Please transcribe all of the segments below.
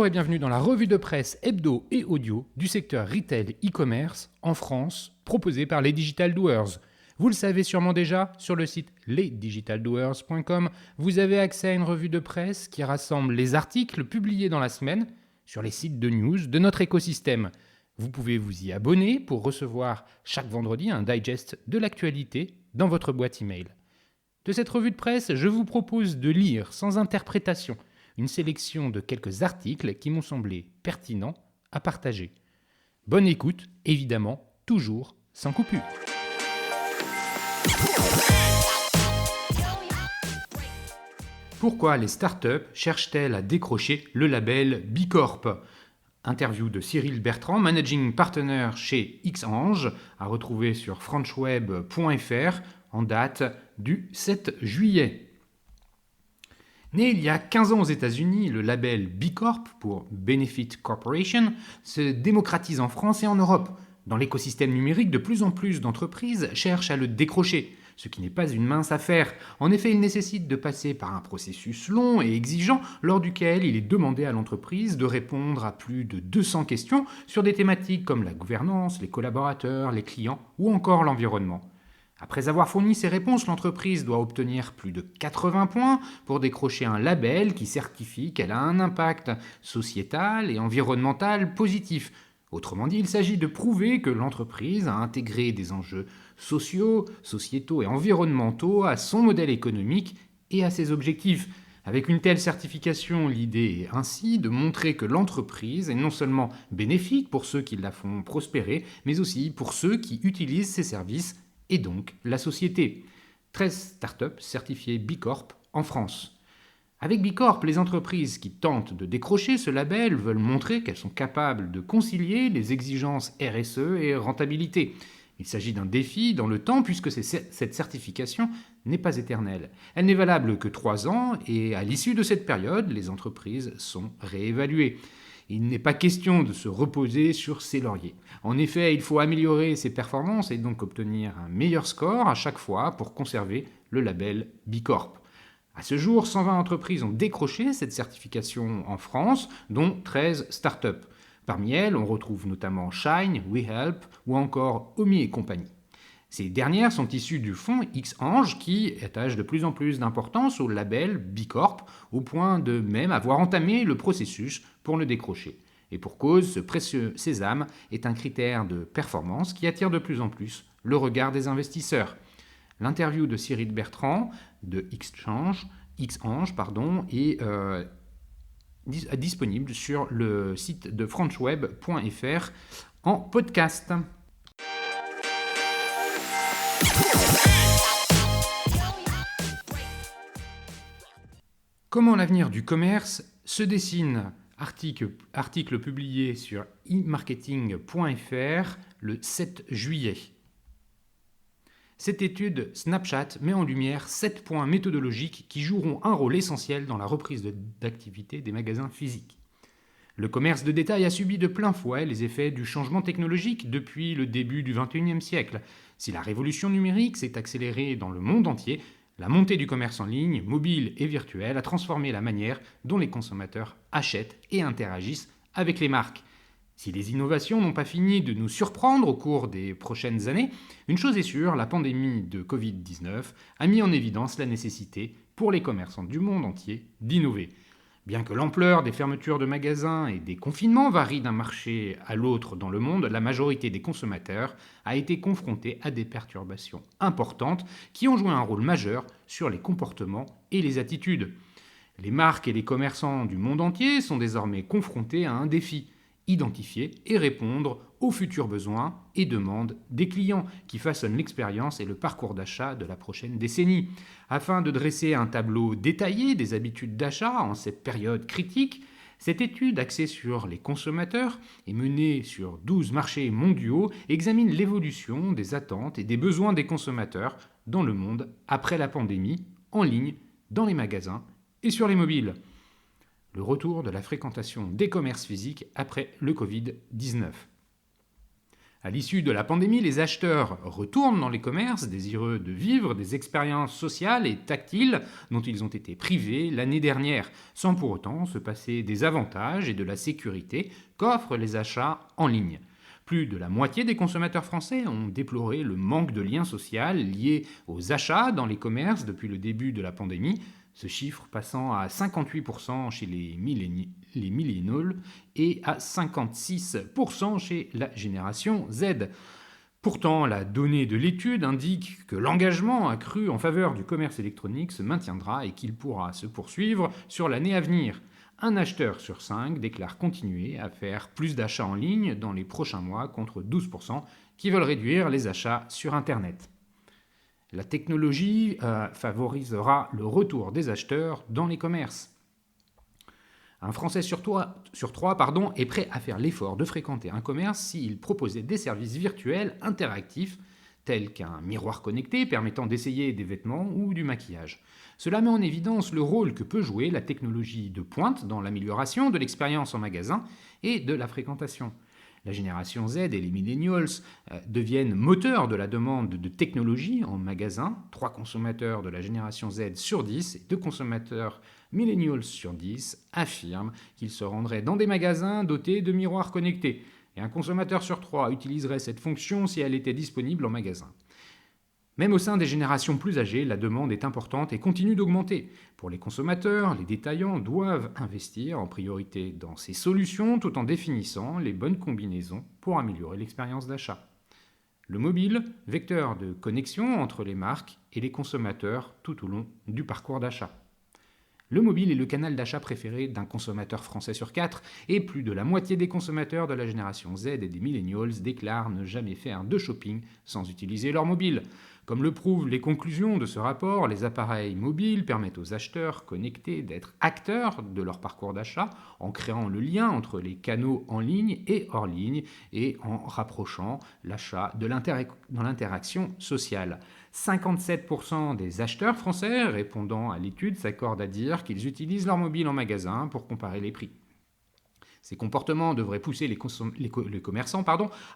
et bienvenue dans la revue de presse hebdo et audio du secteur retail e-commerce en France, proposée par les Digital Doers. Vous le savez sûrement déjà, sur le site lesdigitaldoers.com, vous avez accès à une revue de presse qui rassemble les articles publiés dans la semaine sur les sites de news de notre écosystème. Vous pouvez vous y abonner pour recevoir chaque vendredi un digest de l'actualité dans votre boîte email. De cette revue de presse, je vous propose de lire sans interprétation une sélection de quelques articles qui m'ont semblé pertinents à partager. Bonne écoute, évidemment, toujours sans coupure. Pourquoi les startups cherchent-elles à décrocher le label B Corp ? Interview de Cyril Bertrand, Managing Partner chez Xange, à retrouver sur franchweb.fr en date du 7 juillet. Né il y a 15 ans aux États-Unis, le label B Corp, pour Benefit Corporation, se démocratise en France et en Europe. Dans l'écosystème numérique, de plus en plus d'entreprises cherchent à le décrocher, ce qui n'est pas une mince affaire. En effet, il nécessite de passer par un processus long et exigeant, lors duquel il est demandé à l'entreprise de répondre à plus de 200 questions sur des thématiques comme la gouvernance, les collaborateurs, les clients ou encore l'environnement. Après avoir fourni ces réponses, l'entreprise doit obtenir plus de 80 points pour décrocher un label qui certifie qu'elle a un impact sociétal et environnemental positif. Autrement dit, il s'agit de prouver que l'entreprise a intégré des enjeux sociaux, sociétaux et environnementaux à son modèle économique et à ses objectifs. Avec une telle certification, l'idée est ainsi de montrer que l'entreprise est non seulement bénéfique pour ceux qui la font prospérer, mais aussi pour ceux qui utilisent ses services et donc la société. 13 startups certifiées B Corp en France. Avec B Corp, les entreprises qui tentent de décrocher ce label veulent montrer qu'elles sont capables de concilier les exigences RSE et rentabilité. Il s'agit d'un défi dans le temps puisque cette certification n'est pas éternelle. Elle n'est valable que 3 ans et à l'issue de cette période, les entreprises sont réévaluées. Il n'est pas question de se reposer sur ses lauriers. En effet, il faut améliorer ses performances et donc obtenir un meilleur score à chaque fois pour conserver le label B Corp. À ce jour, 120 entreprises ont décroché cette certification en France, dont 13 startups. Parmi elles, on retrouve notamment Shine, WeHelp ou encore Omi et compagnie. Ces dernières sont issues du fonds Xange qui attache de plus en plus d'importance au label B Corp, au point de même avoir entamé le processus pour le décrocher. Et pour cause, ce précieux sésame est un critère de performance qui attire de plus en plus le regard des investisseurs. L'interview de Cyril Bertrand de Xange est disponible sur le site de franchweb.fr en podcast. Comment l'avenir du commerce se dessine ? Article publié sur e-marketing.fr le 7 juillet. Cette étude Snapchat met en lumière 7 points méthodologiques qui joueront un rôle essentiel dans la reprise d'activité des magasins physiques. Le commerce de détail a subi de plein fouet les effets du changement technologique depuis le début du XXIe siècle. Si la révolution numérique s'est accélérée dans le monde entier, la montée du commerce en ligne, mobile et virtuel, a transformé la manière dont les consommateurs achètent et interagissent avec les marques. Si les innovations n'ont pas fini de nous surprendre au cours des prochaines années, une chose est sûre, la pandémie de Covid-19 a mis en évidence la nécessité pour les commerçants du monde entier d'innover. Bien que l'ampleur des fermetures de magasins et des confinements varie d'un marché à l'autre dans le monde, la majorité des consommateurs a été confrontée à des perturbations importantes qui ont joué un rôle majeur sur les comportements et les attitudes. Les marques et les commerçants du monde entier sont désormais confrontés à un défi: identifier et répondre aux futurs besoins et demandes des clients qui façonnent l'expérience et le parcours d'achat de la prochaine décennie. Afin de dresser un tableau détaillé des habitudes d'achat en cette période critique, cette étude axée sur les consommateurs et menée sur 12 marchés mondiaux examine l'évolution des attentes et des besoins des consommateurs dans le monde après la pandémie, en ligne, dans les magasins et sur les mobiles. Le retour de la fréquentation des commerces physiques après le Covid-19. À l'issue de la pandémie, les acheteurs retournent dans les commerces, désireux de vivre des expériences sociales et tactiles dont ils ont été privés l'année dernière, sans pour autant se passer des avantages et de la sécurité qu'offrent les achats en ligne. Plus de la moitié des consommateurs français ont déploré le manque de lien social lié aux achats dans les commerces depuis le début de la pandémie, ce chiffre passant à 58% chez les millennials et à 56% chez la génération Z. Pourtant, la donnée de l'étude indique que l'engagement accru en faveur du commerce électronique se maintiendra et qu'il pourra se poursuivre sur l'année à venir. Un acheteur sur 5 déclare continuer à faire plus d'achats en ligne dans les prochains mois contre 12% qui veulent réduire les achats sur Internet. La technologie favorisera le retour des acheteurs dans les commerces. Un Français sur trois est prêt à faire l'effort de fréquenter un commerce s'il proposait des services virtuels interactifs tels qu'un miroir connecté permettant d'essayer des vêtements ou du maquillage. Cela met en évidence le rôle que peut jouer la technologie de pointe dans l'amélioration de l'expérience en magasin et de la fréquentation. La génération Z et les millennials deviennent moteurs de la demande de technologie en magasin. 3 consommateurs de la génération Z sur 10 et 2 consommateurs millennials sur 10 affirment qu'ils se rendraient dans des magasins dotés de miroirs connectés. Et un consommateur sur 3 utiliserait cette fonction si elle était disponible en magasin. Même au sein des générations plus âgées, la demande est importante et continue d'augmenter. Pour les consommateurs, les détaillants doivent investir en priorité dans ces solutions tout en définissant les bonnes combinaisons pour améliorer l'expérience d'achat. Le mobile, vecteur de connexion entre les marques et les consommateurs tout au long du parcours d'achat. Le mobile est le canal d'achat préféré d'un consommateur français sur 4 et plus de la moitié des consommateurs de la génération Z et des millennials déclarent ne jamais faire de shopping sans utiliser leur mobile. Comme le prouvent les conclusions de ce rapport, les appareils mobiles permettent aux acheteurs connectés d'être acteurs de leur parcours d'achat en créant le lien entre les canaux en ligne et hors ligne et en rapprochant l'achat de l'interaction sociale. 57% des acheteurs français répondant à l'étude s'accordent à dire qu'ils utilisent leur mobile en magasin pour comparer les prix. Ces comportements devraient pousser les commerçants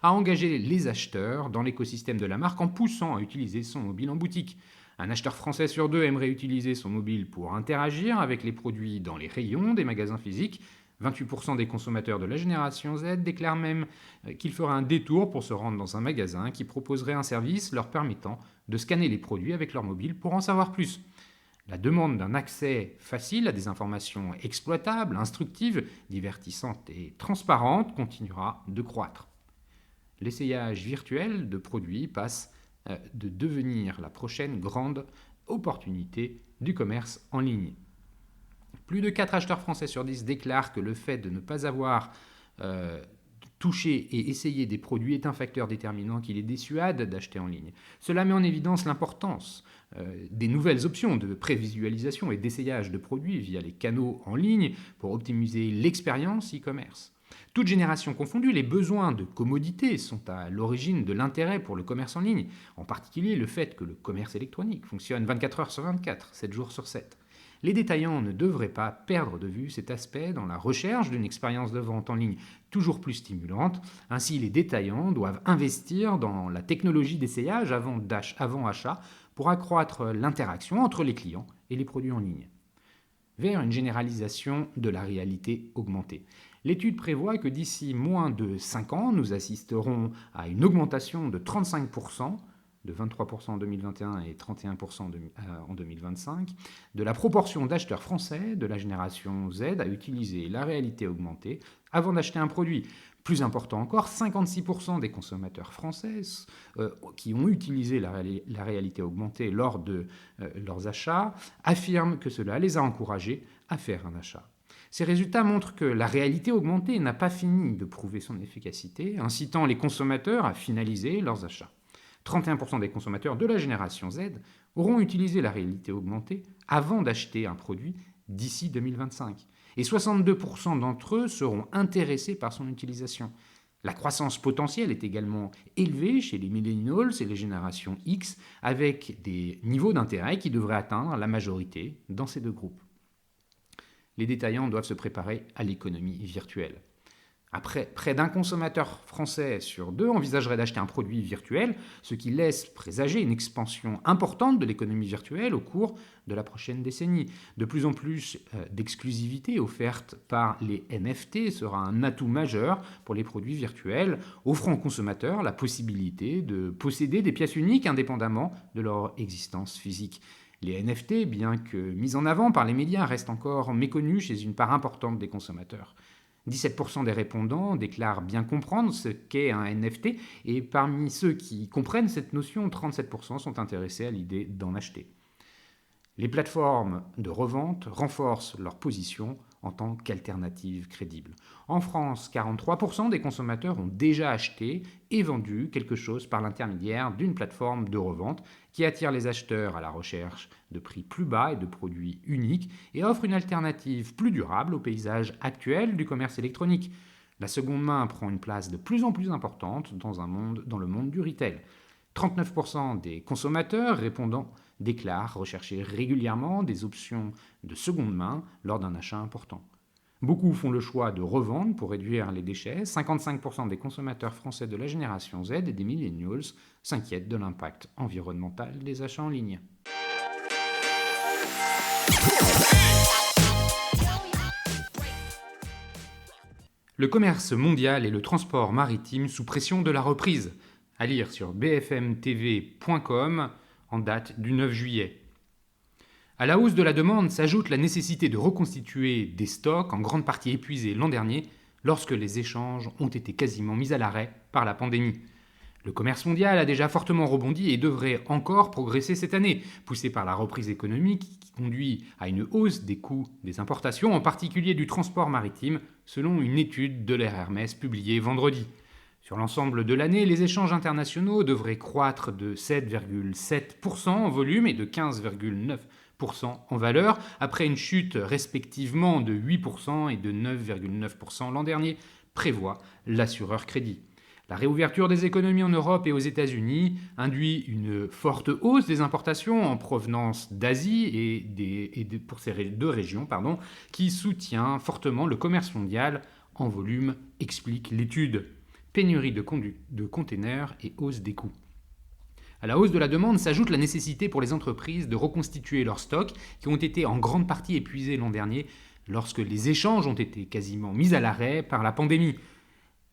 à engager les acheteurs dans l'écosystème de la marque en poussant à utiliser son mobile en boutique. Un acheteur français sur 2 aimerait utiliser son mobile pour interagir avec les produits dans les rayons des magasins physiques. 28% des consommateurs de la génération Z déclarent même qu'il fera un détour pour se rendre dans un magasin qui proposerait un service leur permettant de scanner les produits avec leur mobile pour en savoir plus. La demande d'un accès facile à des informations exploitables, instructives, divertissantes et transparentes continuera de croître. L'essayage virtuel de produits passe de devenir la prochaine grande opportunité du commerce en ligne. Plus de 4 acheteurs français sur 10 déclarent que le fait de ne pas avoir touché et essayé des produits est un facteur déterminant qui les dissuade d'acheter en ligne. Cela met en évidence l'importance des nouvelles options de prévisualisation et d'essayage de produits via les canaux en ligne pour optimiser l'expérience e-commerce. Toutes générations confondues, les besoins de commodité sont à l'origine de l'intérêt pour le commerce en ligne, en particulier le fait que le commerce électronique fonctionne 24 heures sur 24, 7 jours sur 7. Les détaillants ne devraient pas perdre de vue cet aspect dans la recherche d'une expérience de vente en ligne toujours plus stimulante. Ainsi, les détaillants doivent investir dans la technologie d'essayage avant achat pour accroître l'interaction entre les clients et les produits en ligne. Vers une généralisation de la réalité augmentée. L'étude prévoit que d'ici moins de 5 ans, nous assisterons à une augmentation de 35%, de 23% en 2021 et 31% en 2025, de la proportion d'acheteurs français de la génération Z à utiliser la réalité augmentée avant d'acheter un produit. Plus important encore, 56% des consommateurs français qui ont utilisé la réalité augmentée lors de leurs achats affirment que cela les a encouragés à faire un achat. Ces résultats montrent que la réalité augmentée n'a pas fini de prouver son efficacité, incitant les consommateurs à finaliser leurs achats. 31% des consommateurs de la génération Z auront utilisé la réalité augmentée avant d'acheter un produit d'ici 2025. Et 62% d'entre eux seront intéressés par son utilisation. La croissance potentielle est également élevée chez les millennials et les générations X, avec des niveaux d'intérêt qui devraient atteindre la majorité dans ces deux groupes. Les détaillants doivent se préparer à l'économie virtuelle. Près d'un consommateur français sur deux envisagerait d'acheter un produit virtuel, ce qui laisse présager une expansion importante de l'économie virtuelle au cours de la prochaine décennie. De plus en plus d'exclusivité offerte par les NFT sera un atout majeur pour les produits virtuels, offrant aux consommateurs la possibilité de posséder des pièces uniques indépendamment de leur existence physique. Les NFT, bien que mis en avant par les médias, restent encore méconnus chez une part importante des consommateurs. 17% des répondants déclarent bien comprendre ce qu'est un NFT, et parmi ceux qui comprennent cette notion, 37% sont intéressés à l'idée d'en acheter. Les plateformes de revente renforcent leur position en tant qu'alternative crédible. En France, 43% des consommateurs ont déjà acheté et vendu quelque chose par l'intermédiaire d'une plateforme de revente qui attire les acheteurs à la recherche de prix plus bas et de produits uniques et offre une alternative plus durable au paysage actuel du commerce électronique. La seconde main prend une place de plus en plus importante dans le monde du retail. 39% des consommateurs répondant déclarent rechercher régulièrement des options de seconde main lors d'un achat important. Beaucoup font le choix de revendre pour réduire les déchets. 55% des consommateurs français de la génération Z et des millennials s'inquiètent de l'impact environnemental des achats en ligne. Le commerce mondial et le transport maritime sous pression de la reprise. À lire sur bfmtv.com en date du 9 juillet. À la hausse de la demande s'ajoute la nécessité de reconstituer des stocks en grande partie épuisés l'an dernier lorsque les échanges ont été quasiment mis à l'arrêt par la pandémie. Le commerce mondial a déjà fortement rebondi et devrait encore progresser cette année, poussé par la reprise économique qui conduit à une hausse des coûts des importations, en particulier du transport maritime, selon une étude de l'RMS publiée vendredi. Sur l'ensemble de l'année, les échanges internationaux devraient croître de 7,7% en volume et de 15,9% en valeur, après une chute respectivement de 8% et de 9,9% l'an dernier, prévoit l'assureur crédit. La réouverture des économies en Europe et aux États-Unis induit une forte hausse des importations en provenance d'Asie pour ces deux régions, qui soutient fortement le commerce mondial en volume, explique l'étude. Pénurie de containers et hausse des coûts. À la hausse de la demande s'ajoute la nécessité pour les entreprises de reconstituer leurs stocks qui ont été en grande partie épuisés l'an dernier lorsque les échanges ont été quasiment mis à l'arrêt par la pandémie.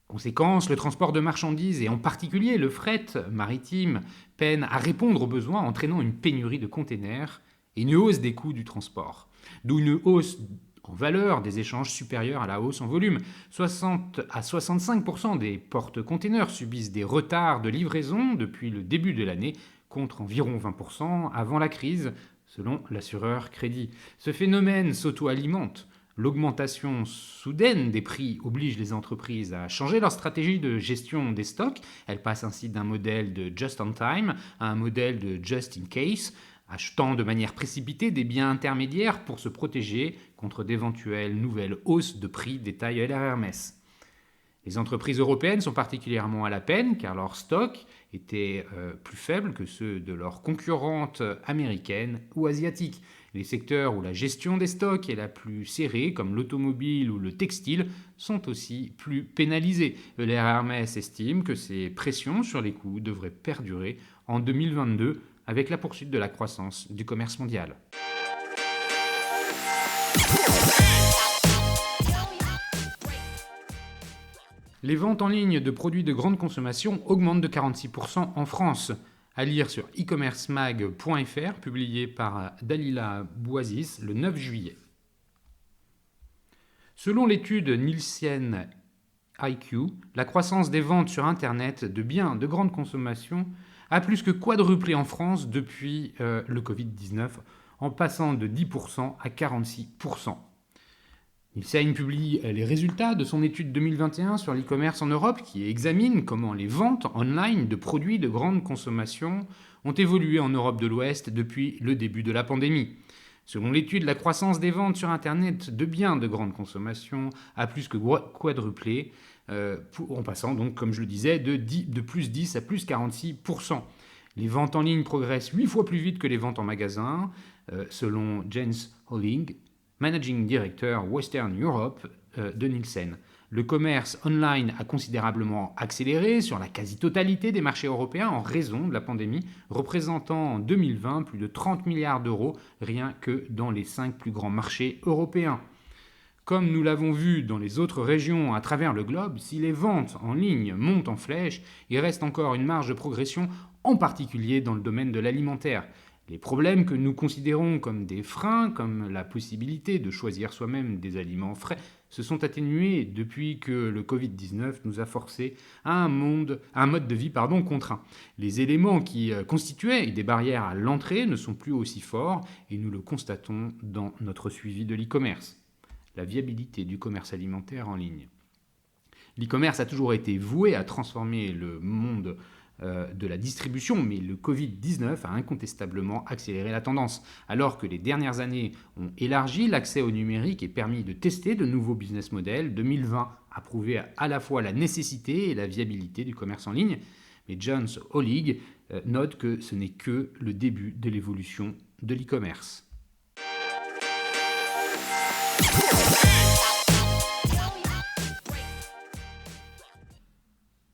Conséquence, le transport de marchandises et en particulier le fret maritime peine à répondre aux besoins, entraînant une pénurie de containers et une hausse des coûts du transport. D'où une hausse en valeur des échanges supérieure à la hausse en volume. 60 à 65% des porte-containers subissent des retards de livraison depuis le début de l'année, contre environ 20% avant la crise, selon l'assureur crédit. Ce phénomène s'auto-alimente. L'augmentation soudaine des prix oblige les entreprises à changer leur stratégie de gestion des stocks. Elles passent ainsi d'un modèle de just-in-time à un modèle de just-in-case, achetant de manière précipitée des biens intermédiaires pour se protéger contre d'éventuelles nouvelles hausses de prix, détaille l'RMS. Les entreprises européennes sont particulièrement à la peine car leurs stocks étaient plus faibles que ceux de leurs concurrentes américaines ou asiatiques. Les secteurs où la gestion des stocks est la plus serrée, comme l'automobile ou le textile, sont aussi plus pénalisés. L'RMS estime que ces pressions sur les coûts devraient perdurer en 2022 avec la poursuite de la croissance du commerce mondial. Les ventes en ligne de produits de grande consommation augmentent de 46% en France. À lire sur e-commercemag.fr, publié par Dalila Bouazis le 9 juillet. Selon l'étude Nielsen IQ, la croissance des ventes sur Internet de biens de grande consommation a plus que quadruplé en France depuis le Covid-19, en passant de 10% à 46%. Nielsen publie les résultats de son étude 2021 sur l'e-commerce en Europe qui examine comment les ventes online de produits de grande consommation ont évolué en Europe de l'Ouest depuis le début de la pandémie. Selon l'étude, la croissance des ventes sur Internet de biens de grande consommation a plus que quadruplé, en passant donc, comme je le disais, de plus 10 à plus 46%. Les ventes en ligne progressent 8 fois plus vite que les ventes en magasin, selon Jens Holling, Managing Director Western Europe de Nielsen. Le commerce online a considérablement accéléré sur la quasi-totalité des marchés européens en raison de la pandémie, représentant en 2020 plus de 30 milliards d'euros rien que dans les 5 plus grands marchés européens. Comme nous l'avons vu dans les autres régions à travers le globe, si les ventes en ligne montent en flèche, il reste encore une marge de progression, en particulier dans le domaine de l'alimentaire. Les problèmes que nous considérons comme des freins, comme la possibilité de choisir soi-même des aliments frais, se sont atténués depuis que le Covid-19 nous a forcés à un mode de vie contraint. Les éléments qui constituaient des barrières à l'entrée ne sont plus aussi forts et nous le constatons dans notre suivi de l'e-commerce. La viabilité du commerce alimentaire en ligne. L'e-commerce a toujours été voué à transformer le monde de la distribution, mais le Covid-19 a incontestablement accéléré la tendance. Alors que les dernières années ont élargi l'accès au numérique et permis de tester de nouveaux business models, 2020 a prouvé à la fois la nécessité et la viabilité du commerce en ligne. Mais John Hollig note que ce n'est que le début de l'évolution de l'e-commerce.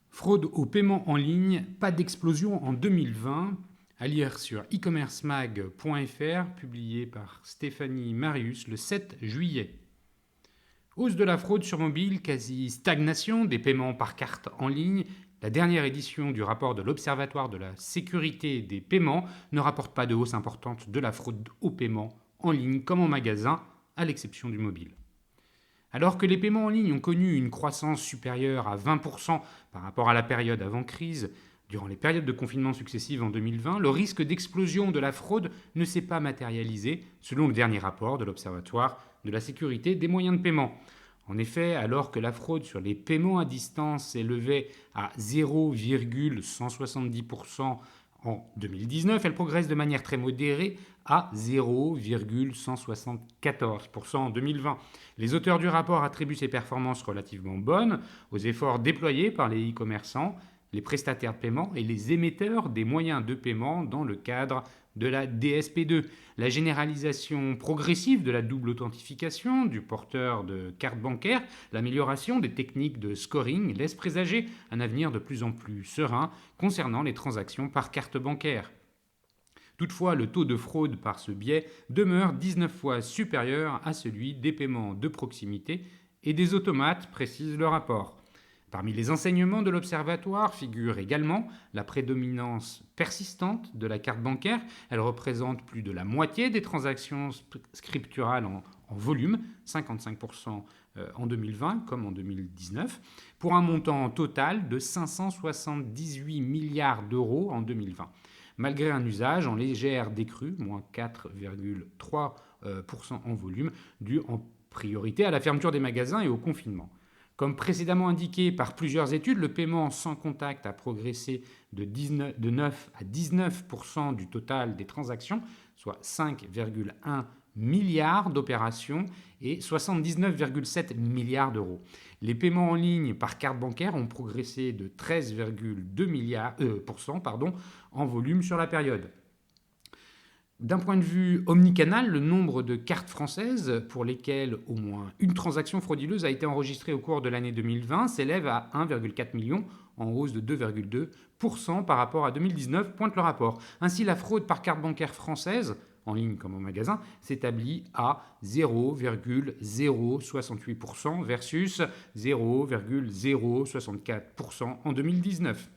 Fraude au paiement en ligne, pas d'explosion en 2020, à lire sur e-commercemag.fr, publié par Stéphanie Marius le 7 juillet. Hausse de la fraude sur mobile, quasi stagnation des paiements par carte en ligne. La dernière édition du rapport de l'Observatoire de la sécurité des paiements ne rapporte pas de hausse importante de la fraude au paiement en ligne comme en magasin, à l'exception du mobile. Alors que les paiements en ligne ont connu une croissance supérieure à 20% par rapport à la période avant crise, durant les périodes de confinement successives en 2020, le risque d'explosion de la fraude ne s'est pas matérialisé, selon le dernier rapport de l'Observatoire de la sécurité des moyens de paiement. En effet, alors que la fraude sur les paiements à distance s'élevait à 0,170% en 2019, elle progresse de manière très modérée à 0,174% en 2020. Les auteurs du rapport attribuent ces performances relativement bonnes aux efforts déployés par les e-commerçants, les prestataires de paiement et les émetteurs des moyens de paiement dans le cadre de la DSP2. La généralisation progressive de la double authentification du porteur de carte bancaire, l'amélioration des techniques de scoring laissent présager un avenir de plus en plus serein concernant les transactions par carte bancaire. Toutefois, le taux de fraude par ce biais demeure 19 fois supérieur à celui des paiements de proximité et des automates, précise le rapport. Parmi les enseignements de l'Observatoire figure également la prédominance persistante de la carte bancaire. Elle représente plus de la moitié des transactions scripturales en volume, 55% en 2020 comme en 2019, pour un montant total de 578 milliards d'euros en 2020. Malgré un usage en légère décrue, moins 4,3% en volume, dû en priorité à la fermeture des magasins et au confinement. Comme précédemment indiqué par plusieurs études, le paiement sans contact a progressé de 9 à 19% du total des transactions, soit 5,1 milliards d'opérations et 79,7 milliards d'euros. Les paiements en ligne par carte bancaire ont progressé de 13,2% en volume sur la période. D'un point de vue omnicanal, le nombre de cartes françaises pour lesquelles au moins une transaction frauduleuse a été enregistrée au cours de l'année 2020 s'élève à 1,4 million, en hausse de 2,2% par rapport à 2019, pointe le rapport. Ainsi, la fraude par carte bancaire française, en ligne comme en magasin, s'établit à 0,068% versus 0,064% en 2019.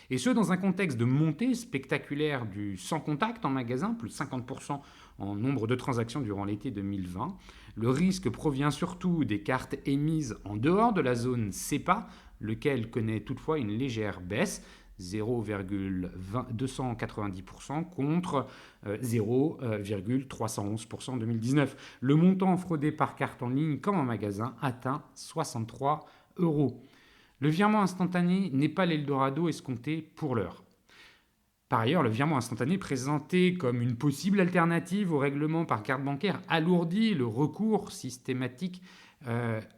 Et ce, dans un contexte de montée spectaculaire du sans contact en magasin, plus de 50% en nombre de transactions durant l'été 2020. Le risque provient surtout des cartes émises en dehors de la zone CEPA, lequel connaît toutefois une légère baisse, 0,290% contre 0,311% en 2019. Le montant fraudé par carte en ligne comme en magasin atteint 63 €. Le virement instantané n'est pas l'Eldorado escompté pour l'heure. Par ailleurs, le virement instantané présenté comme une possible alternative au règlement par carte bancaire alourdit le recours systématique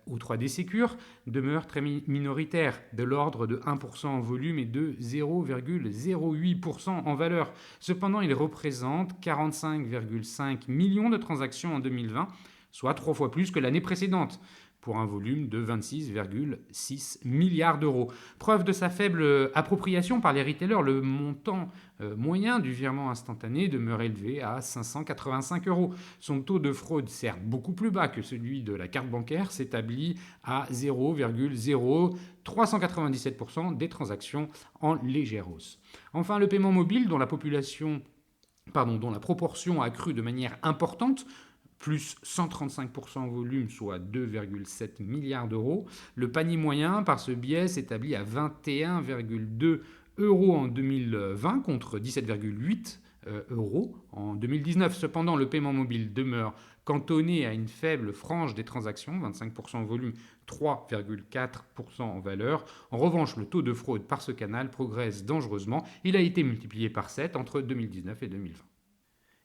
au 3D Secure, demeure très minoritaire, de l'ordre de 1% en volume et de 0,08% en valeur. Cependant, il représente 45,5 millions de transactions en 2020, soit 3 fois plus que l'année précédente. pour un volume de 26,6 milliards d'euros. Preuve de sa faible appropriation par les retailers, le montant moyen du virement instantané demeure élevé à 585 euros. Son taux de fraude, certes beaucoup plus bas que celui de la carte bancaire, s'établit à 0,0397% des transactions en légère hausse. Enfin, le paiement mobile, dont la proportion a crû de manière importante, plus 135% en volume, soit 2,7 milliards d'euros. Le panier moyen, par ce biais, s'établit à 21,2 euros en 2020 contre 17,8 euros en 2019. Cependant, le paiement mobile demeure cantonné à une faible frange des transactions, 25% en volume, 3,4% en valeur. En revanche, le taux de fraude par ce canal progresse dangereusement. Il a été multiplié par 7 entre 2019 et 2020.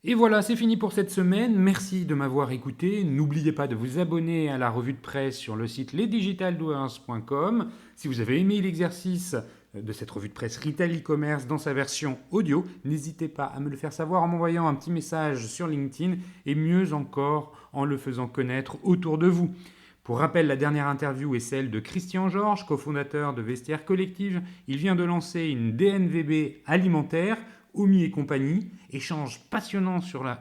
Et voilà, c'est fini pour cette semaine. Merci de m'avoir écouté. N'oubliez pas de vous abonner à la revue de presse sur le site lesdigitaldoers.com. Si vous avez aimé l'exercice de cette revue de presse Retail e-commerce dans sa version audio, n'hésitez pas à me le faire savoir en m'envoyant un petit message sur LinkedIn et mieux encore en le faisant connaître autour de vous. Pour rappel, la dernière interview est celle de Christian Georges, cofondateur de Vestiaire Collective. Il vient de lancer une DNVB alimentaire, Omi et compagnie, échange passionnant sur la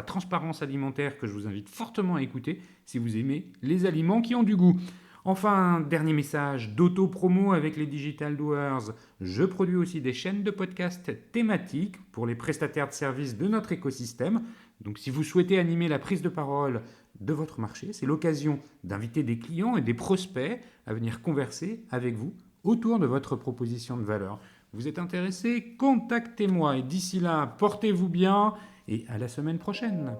transparence alimentaire que je vous invite fortement à écouter si vous aimez les aliments qui ont du goût. Enfin, un dernier message d'auto-promo avec les Digital Doers. Je produis aussi des chaînes de podcasts thématiques pour les prestataires de services de notre écosystème. Donc si vous souhaitez animer la prise de parole de votre marché, c'est l'occasion d'inviter des clients et des prospects à venir converser avec vous autour de votre proposition de valeur. Vous êtes intéressé? Contactez-moi et d'ici là, portez-vous bien et à la semaine prochaine.